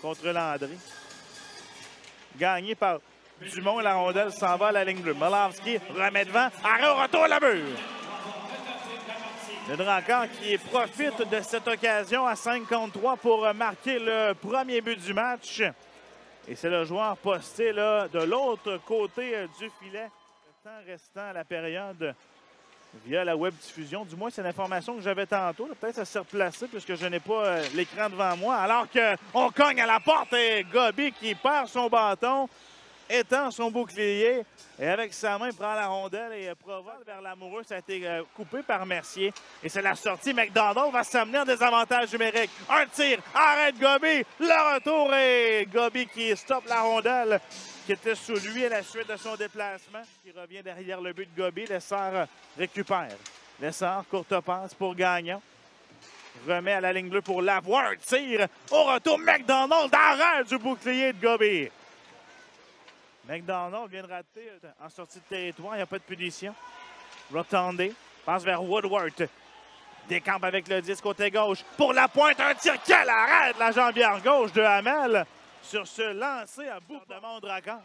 contre Landry. Gagné par Dumont et la rondelle s'en va à la ligne bleue. Molavski remet devant. Arrêt au retour à la mur. Le Drakkar qui profite de cette occasion à 5-3 pour marquer le premier but du match. Et c'est le joueur posté là, de l'autre côté du filet. Le temps restant à la période via la web diffusion. Du moins, c'est l'information que j'avais tantôt. Peut-être ça s'est replacé puisque je n'ai pas l'écran devant moi. Alors qu'on cogne à la porte et Gauby qui perd son bâton, étend son bouclier et avec sa main prend la rondelle et provoque vers l'amoureux. Ça a été coupé par Mercier. Et c'est la sortie. McDonald va s'amener en désavantage numérique. Un tir, arrête Gauby. Le retour et Gauby qui stoppe la rondelle qui était sous lui à la suite de son déplacement. Qui revient derrière le but de Gauby. Lessard récupère. Lessard, courte passe pour Gagnon. Remet à la ligne bleue pour Lavoie. Un tir au retour. McDonald arrête du bouclier de Gauby. McDonald vient de rater en sortie de territoire. Il n'y a pas de punition. Rotondé passe vers Woodward. Décampe avec le 10 côté gauche. Pour la pointe, un tir. Quel arrêt de la jambière gauche de Hamel sur ce lancer à bout de monde Drakkar.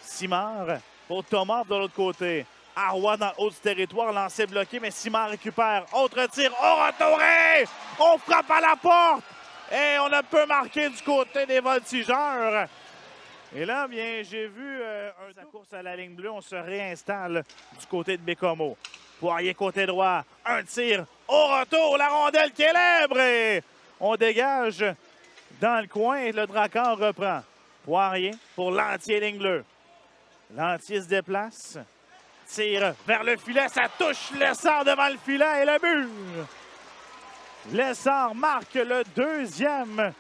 Simard pour Thomas de l'autre côté. Arroy dans le haut du territoire. Lancé bloqué, mais Simard récupère. Autre tir au retour. On frappe à la porte. Et on a peu marqué du côté des voltigeurs. Et là, bien, j'ai vu sa course à la ligne bleue. On se réinstalle du côté de Bécomo. Poirier côté droit. Un tir au retour. La rondelle qui est libre. Et on dégage dans le coin et le Drakkar reprend. Poirier pour Lantier ligne bleue. Lantier se déplace. Tire vers le filet. Ça touche Lessard devant le filet et le but. Lessard marque le deuxième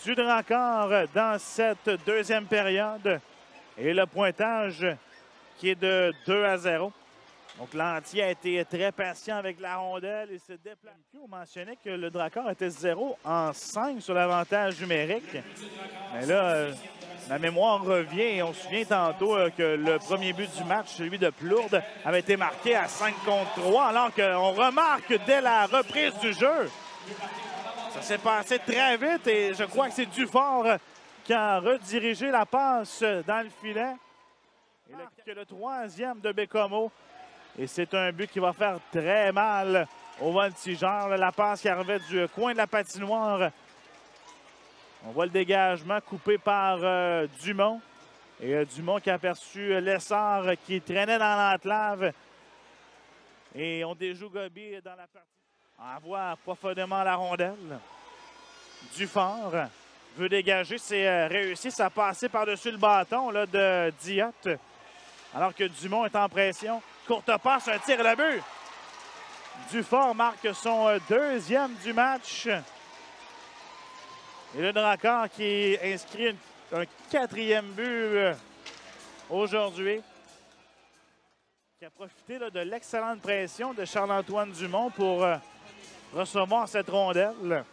du Drakkar dans cette deuxième période. Et le pointage qui est de 2-0. Donc Lantier a été très patient avec la rondelle et se déplace. On mentionnait que le Drakkar était 0-5 sur l'avantage numérique. Mais là, la mémoire revient et on se souvient tantôt que le premier but du match, celui de Plourde, avait été marqué à 5-3 alors qu'on remarque dès la reprise du jeu. Ça s'est passé très vite et je crois que c'est Dufort qui a redirigé la passe dans le filet. Et le troisième de Bécomo. Et c'est un but qui va faire très mal aux voltigeurs. La passe qui arrivait du coin de la patinoire. On voit le dégagement coupé par Dumont. Et Dumont qui a aperçu Lessard qui traînait dans l'enclave. Et on déjoue Gauby dans la partie. Envoie profondément la rondelle. Dufort veut dégager. C'est réussi. Ça a passé par-dessus le bâton là, de Diot. Alors que Dumont est en pression. Courte passe, un tir et le but. Dufort marque son deuxième du match. Et le Drakkar qui inscrit un quatrième but aujourd'hui. Qui a profité là, de l'excellente pression de Charles-Antoine Dumont pour recevoir cette rondelle.